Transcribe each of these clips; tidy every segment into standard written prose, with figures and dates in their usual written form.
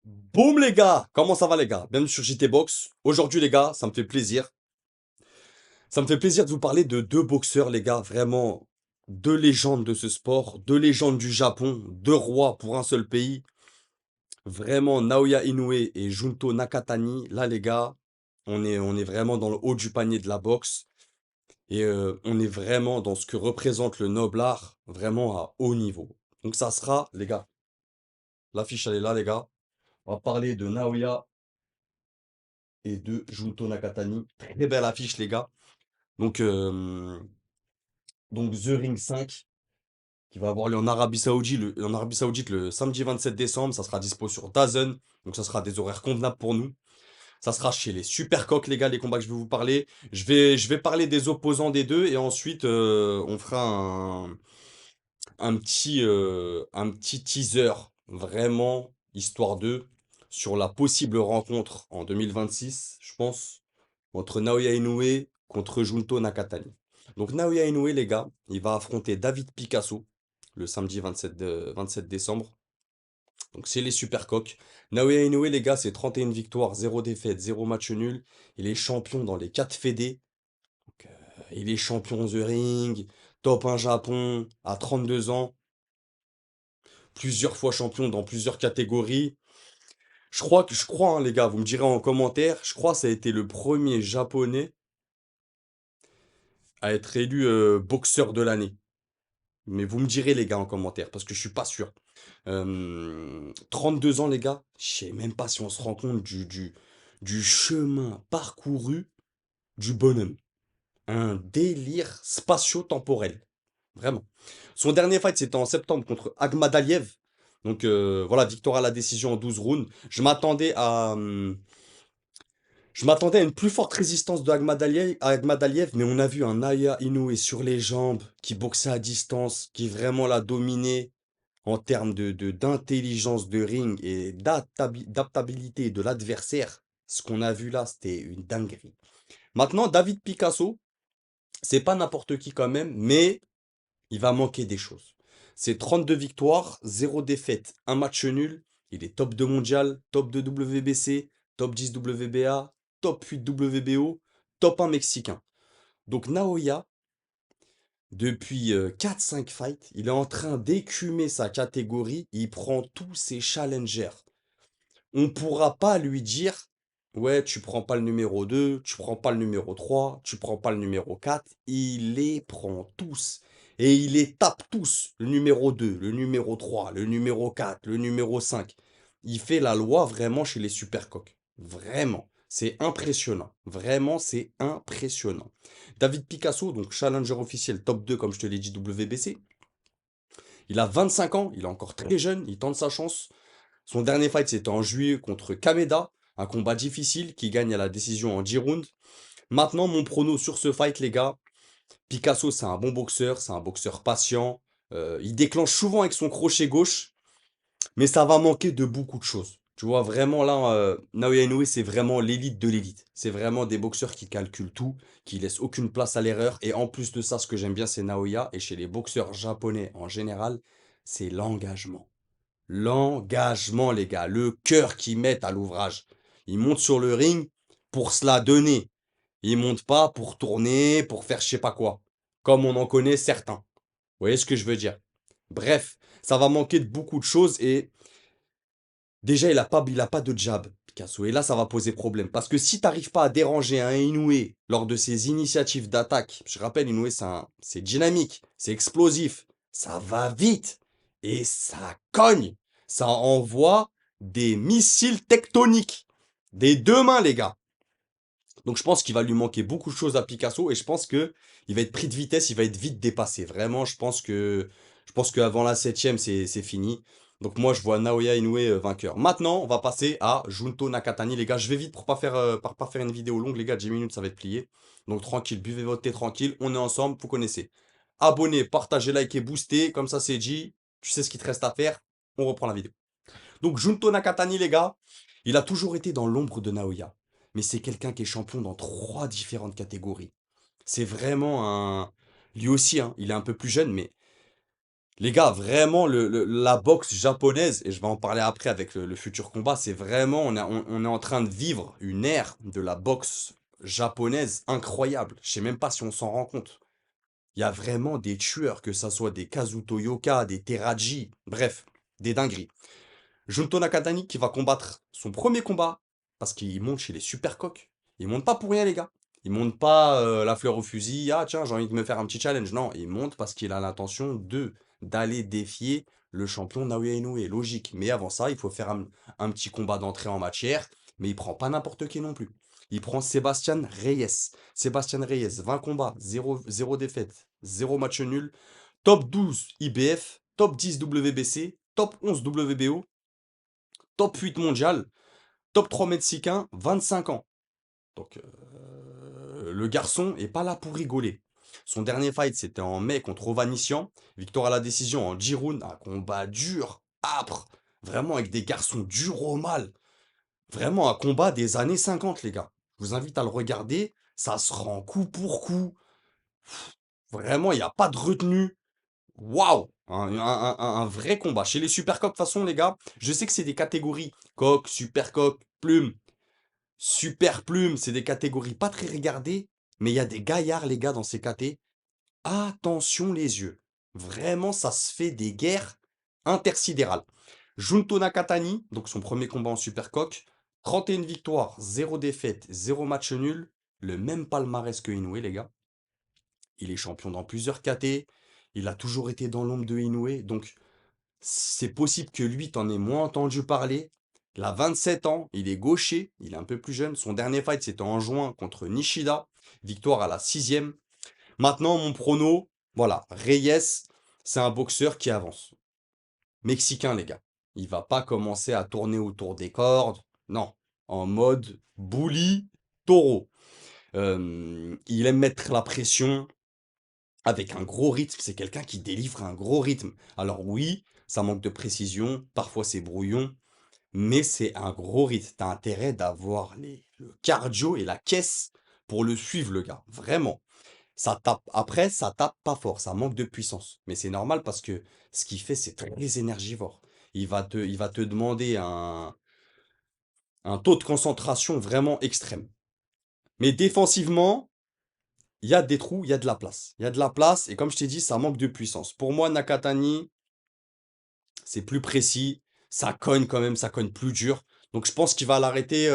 Boum les gars, comment ça va les gars? Bienvenue sur JT Box. Aujourd'hui les gars, ça me fait plaisir. Ça me fait plaisir de vous parler de deux boxeurs les gars, vraiment deux légendes de ce sport, deux légendes du Japon, deux rois pour un seul pays. Vraiment Naoya Inoue et Junto Nakatani. Là les gars, on est vraiment dans le haut du panier de la boxe et on est vraiment dans ce que représente le noble art, vraiment à haut niveau. Donc ça sera les gars, l'affiche elle est là les gars. On va parler de Naoya et de Junto Nakatani. Très belle affiche, les gars. Donc, donc The Ring 5, qui va avoir lieu en Arabie Saoudite le samedi 27 décembre. Ça sera dispo sur DAZN. Donc, ça sera des horaires convenables pour nous. Ça sera chez les Supercoques, les gars, les combats que je vais vous parler. Je vais parler des opposants des deux. Et ensuite, on fera un petit teaser, vraiment, histoire de, sur la possible rencontre en 2026, je pense, entre Naoya Inoue contre Junto Nakatani. Donc Naoya Inoue, les gars, il va affronter David Picasso le samedi 27 décembre. Donc c'est les super coqs. Naoya Inoue, les gars, c'est 31 victoires, 0 défaites, 0 match nul. Il est champion dans les 4 fédés. Donc, il est champion The Ring, top 1 Japon, à 32 ans. Plusieurs fois champion dans plusieurs catégories. Je crois, hein, les gars, vous me direz en commentaire, je crois que ça a été le premier japonais à être élu boxeur de l'année. Mais vous me direz, les gars, en commentaire, parce que je suis pas sûr. 32 ans, les gars, je sais même pas si on se rend compte du chemin parcouru du bonhomme. Un délire spatio-temporel. Vraiment. Son dernier fight, c'était en septembre contre Agmadaliev. Donc voilà, victoire à la décision en 12 rounds. Je m'attendais à une plus forte résistance de Agmadaliev, mais on a vu un Naya Inoue sur les jambes, qui boxait à distance, qui vraiment l'a dominé en termes d'intelligence de ring et d'adaptabilité de l'adversaire. Ce qu'on a vu là, c'était une dinguerie. Maintenant, David Picasso, c'est pas n'importe qui quand même, mais il va manquer des choses. C'est 32 victoires, 0 défaite, un match nul. Il est top 2 mondial, top 2 WBC, top 10 WBA, top 8 WBO, top 1 mexicain. Donc Naoya, depuis 4-5 fights, il est en train d'écumer sa catégorie. Il prend tous ses challengers. On ne pourra pas lui dire, ouais, tu prends pas le numéro 2, tu prends pas le numéro 3, tu prends pas le numéro 4. Il les prend tous. Et il les tape tous. Le numéro 2, le numéro 3, le numéro 4, le numéro 5. Il fait la loi vraiment chez les supercoques. Vraiment. C'est impressionnant. Vraiment, c'est impressionnant. David Picasso, donc challenger officiel top 2, comme je te l'ai dit, WBC. Il a 25 ans, il est encore très jeune, il tente sa chance. Son dernier fight, c'était en juillet contre Kameda, un combat difficile qui gagne à la décision en 10 rounds. Maintenant, mon prono sur ce fight, les gars. Picasso, c'est un bon boxeur, c'est un boxeur patient. Il déclenche souvent avec son crochet gauche, mais ça va manquer de beaucoup de choses. Tu vois, vraiment là, Naoya Inoue, c'est vraiment l'élite de l'élite. C'est vraiment des boxeurs qui calculent tout, qui laissent aucune place à l'erreur. Et en plus de ça, ce que j'aime bien, c'est Naoya. Et chez les boxeurs japonais en général, c'est l'engagement. L'engagement, les gars, le cœur qu'ils mettent à l'ouvrage. Ils montent sur le ring pour se la donner. Ils montent pas pour tourner, pour faire je sais pas quoi. Comme on en connaît certains. Vous voyez ce que je veux dire? Bref, ça va manquer de beaucoup de choses et déjà il a pas de jab, Picasso. Et là, ça va poser problème. Parce que si t'arrives pas à déranger un Inoue lors de ses initiatives d'attaque, je rappelle, Inoue, c'est dynamique, c'est explosif, ça va vite et ça cogne. Ça envoie des missiles tectoniques. Des deux mains, les gars. Donc je pense qu'il va lui manquer beaucoup de choses à Picasso et je pense que il va être pris de vitesse, il va être vite dépassé. Vraiment, je pense qu'avant la septième, c'est fini. Donc moi, je vois Naoya Inoue vainqueur. Maintenant, on va passer à Junto Nakatani, les gars. Je vais vite pour pas faire une vidéo longue, les gars. 10 minutes, ça va être plié. Donc tranquille, buvez votre thé tranquille. On est ensemble, vous connaissez. Abonnez, partagez, likez, boostez. Comme ça, c'est dit. Tu sais ce qu'il te reste à faire. On reprend la vidéo. Donc Junto Nakatani, les gars, il a toujours été dans l'ombre de Naoya. Mais c'est quelqu'un qui est champion dans 3 différentes catégories. C'est vraiment un... Lui aussi, hein, il est un peu plus jeune, mais Les gars, vraiment, la boxe japonaise, et je vais en parler après avec le futur combat, c'est vraiment, on est en train de vivre une ère de la boxe japonaise incroyable. Je sais même pas si on s'en rend compte. Il y a vraiment des tueurs, que ça soit des Kazuto Yoka, des Teraji, bref, des dingueries. Junto Nakatani qui va combattre son premier combat, parce qu'il monte chez les super coqs. Il monte pas pour rien, les gars. Il monte pas la fleur au fusil, ah tiens, j'ai envie de me faire un petit challenge. Non, il monte parce qu'il a l'intention d'aller défier le champion Naoya Inoue. Logique. Mais avant ça, il faut faire un petit combat d'entrée en matière. Mais il prend pas n'importe qui non plus. Il prend Sébastien Reyes. Sébastien Reyes, 20 combats, 0 défaite, 0 match nul. Top 12 IBF, top 10 WBC, top 11 WBO, top 8 mondial, top 3 mexicain, 25 ans. Donc, le garçon est pas là pour rigoler. Son dernier fight, c'était en mai contre Ovanician. Victoire à la décision en Jiroun. Un combat dur, âpre. Vraiment avec des garçons durs au mal. Vraiment un combat des années 50, les gars. Je vous invite à le regarder. Ça se rend coup pour coup. Vraiment, il n'y a pas de retenue. Waouh! Un vrai combat. Chez les super coqs, de toute façon, les gars, je sais que c'est des catégories. Coq, super coq, plume. Super plume, c'est des catégories pas très regardées, mais il y a des gaillards, les gars, dans ces catés. Attention les yeux. Vraiment, ça se fait des guerres intersidérales. Junto Nakatani, donc son premier combat en Supercoq, 31 victoires, 0 défaite, 0 match nul, le même palmarès que Inoue, les gars. Il est champion dans plusieurs KT, il a toujours été dans l'ombre de Inoue, donc c'est possible que lui, t'en aies moins entendu parler. Il a 27 ans, il est gaucher, il est un peu plus jeune. Son dernier fight, c'était en juin contre Nishida. Victoire à la 6e. Maintenant, mon prono, voilà, Reyes, c'est un boxeur qui avance. Mexicain, les gars. Il va pas commencer à tourner autour des cordes. Non, en mode bully taureau. Il aime mettre la pression avec un gros rythme. C'est quelqu'un qui délivre un gros rythme. Alors oui, ça manque de précision, parfois c'est brouillon, mais c'est un gros rythme. T'as intérêt d'avoir le cardio et la caisse pour le suivre, le gars. Vraiment. Ça tape. Après, ça tape pas fort. Ça manque de puissance. Mais c'est normal parce que ce qu'il fait, c'est très énergivore. Il va te demander un taux de concentration vraiment extrême. Mais défensivement, il y a des trous, il y a de la place. Il y a de la place et comme je t'ai dit, ça manque de puissance. Pour moi, Nakatani, c'est plus précis. Ça cogne quand même, ça cogne plus dur. Donc je pense qu'il va l'arrêter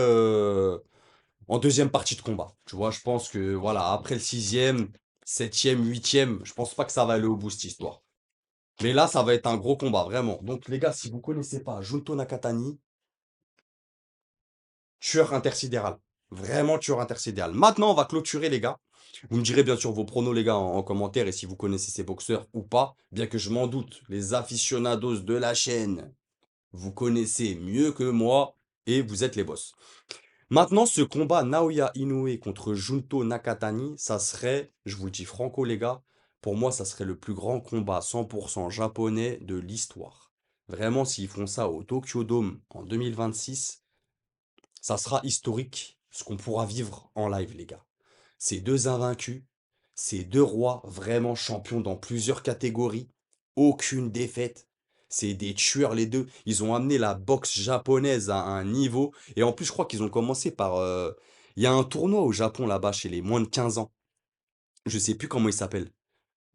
en deuxième partie de combat. Tu vois, je pense que voilà, après le sixième, septième, huitième, je pense pas que ça va aller au bout cette histoire. Mais là, ça va être un gros combat, vraiment. Donc les gars, si vous connaissez pas Junto Nakatani, tueur intersidéral. Vraiment tueur intersidéral. Maintenant, on va clôturer, les gars. Vous me direz bien sûr vos pronos, les gars, en commentaire et si vous connaissez ces boxeurs ou pas. Bien que je m'en doute, les aficionados de la chaîne, vous connaissez mieux que moi et vous êtes les boss. Maintenant, ce combat Naoya Inoue contre Junto Nakatani, ça serait, je vous le dis franco, les gars, pour moi, ça serait le plus grand combat 100% japonais de l'histoire. Vraiment, s'ils font ça au Tokyo Dome en 2026, ça sera historique ce qu'on pourra vivre en live, les gars. Ces deux invaincus, ces deux rois vraiment champions dans plusieurs catégories, aucune défaite. C'est des tueurs les deux. Ils ont amené la boxe japonaise à un niveau. Et en plus, je crois qu'ils ont commencé par... Il y a un tournoi au Japon là-bas chez les moins de 15 ans. Je sais plus comment il s'appelle.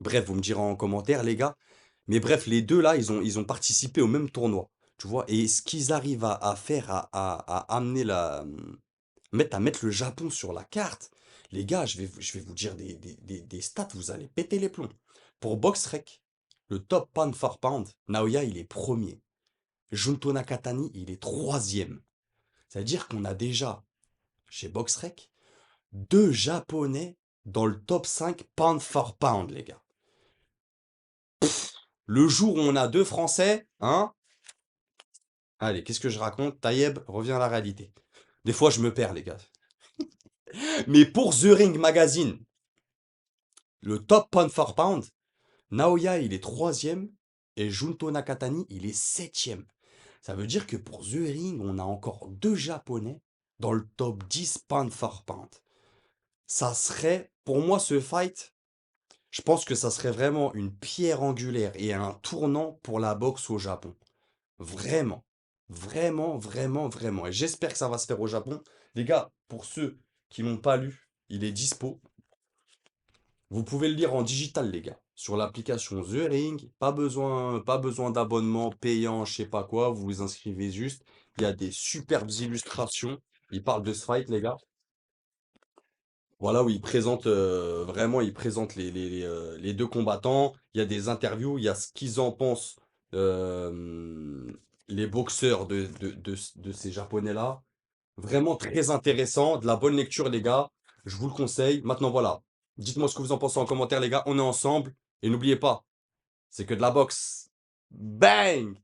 Bref, vous me direz en commentaire, les gars. Mais bref, les deux là, ils ont participé au même tournoi. Tu vois, et ce qu'ils arrivent à faire, à amener à mettre le Japon sur la carte, les gars, je vais vous dire des stats, vous allez péter les plombs. Pour BoxRec, le top pound for pound, Naoya, il est premier. Junto Nakatani, il est troisième. C'est-à-dire qu'on a déjà, chez BoxRec, deux Japonais dans le top 5 pound for pound, les gars. Le jour où on a deux Français, hein? Allez, qu'est-ce que je raconte? Taïeb, reviens à la réalité. Des fois, je me perds, les gars. Mais pour The Ring Magazine, le top pound for pound, Naoya, il est troisième et Junto Nakatani, il est septième. Ça veut dire que pour The Ring, on a encore deux Japonais dans le top 10 pound for pound. Ça serait, pour moi, ce fight, Je pense que ça serait vraiment une pierre angulaire et un tournant pour la boxe au Japon. Vraiment. Vraiment, vraiment, vraiment. Et j'espère que ça va se faire au Japon. Les gars, pour ceux qui l'ont pas lu, il est dispo. Vous pouvez le lire en digital, les gars. Sur l'application The Ring. Pas besoin d'abonnement payant, je sais pas quoi. Vous vous inscrivez juste. Il y a des superbes illustrations. Il parle de ce fight, les gars. Voilà, où il présente les deux combattants. Il y a des interviews, il y a ce qu'ils en pensent, euh, les boxeurs de ces Japonais-là. Vraiment très intéressant, de la bonne lecture, les gars. Je vous le conseille. Maintenant, voilà. Dites-moi ce que vous en pensez en commentaire, les gars. On est ensemble. Et n'oubliez pas, c'est que de la boxe. Bang!